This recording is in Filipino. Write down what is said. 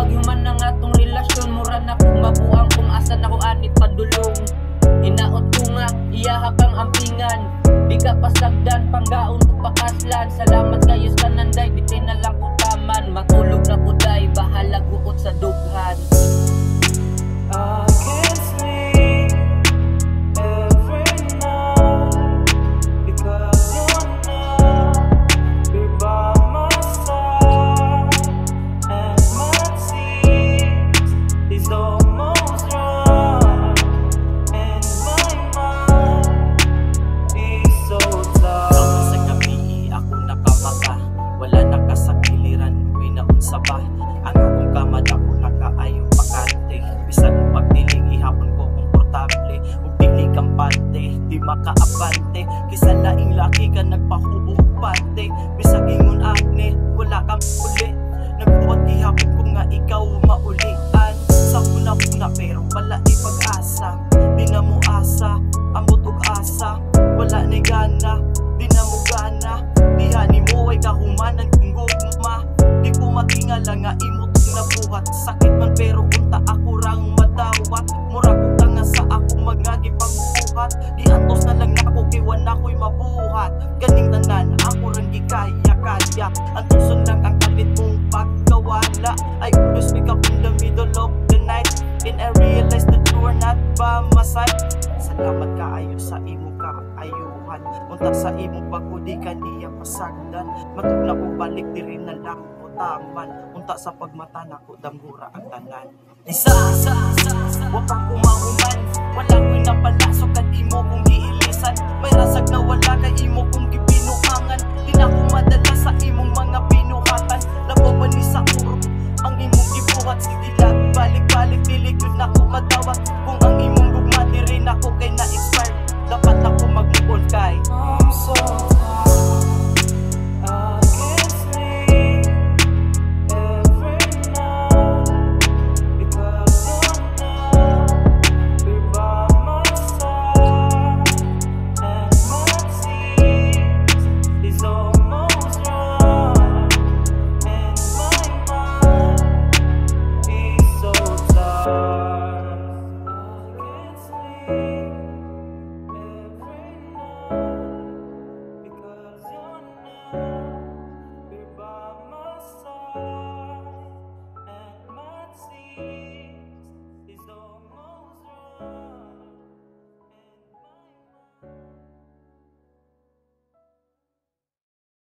maghuman na nga tong relasyon, mura na kung mabuang kung asan ako anit padulong. Hinaot ko nga iyaha kang ampingan, di ka pasagdan panggaon ug pakaslan. Salamat kayo sa nanday, di kay na lang ko taman. Matulog na ko day, bahala kuot sa dughan. I can't sleep every night because you're not here by my side, and my tears is almost dry, and my mind is so tired. Sa gabi ako nakamata, wala nakasakiliran, pinaunsa ba ang akong kamad, ako nakaayo pakante. Bisag pagdiling ihapon ko komportable, ug dili kampante, di makaabante. Kisa laing laki ka nagpahubupante, bisag ingon agne wala kang uli. Nagbuhat gihapon ko nga ikaw maulian. Sa una-una pero wala ay pag-asa, di na mo asa, amot ug asa, wala na gana, di na mo gana. Diha ni mo ay kahumanan kung gugma, di ko matingala nga imot nabuhat. Sakit man pero unta ako rang madawat, mura ko ka nga sa ako magagi pagbuhat. Di antos na lang nako kay wala ko'y mabuhat. Ganing tanan ako rang gikaya-kaya, antoson lang ang kalit mong pagkawala. I always wake up in the middle of the night and I realize that you are not by my side. Salamat kaayo sa imong kaayuhan, unta sa imong pagkudi kaniya pasagdan. Matug na ko balik diri na lang ko taman, unta sa pagmata nako damgura ang tanan. Isa wa pa ko mahuman, wala ko'y napalasok at imo kong giilisan. May rasag na wala kay imo kong gipinuangan, di na ko madala sa imong mga pinuhatan. Labawan ni sa urok ang imong gibuhat, sige lang balik-balik dili gyud nako madawat. Kung ang imong gugma diri nako kay na-expire, dapat ako mag-move on kay I'm so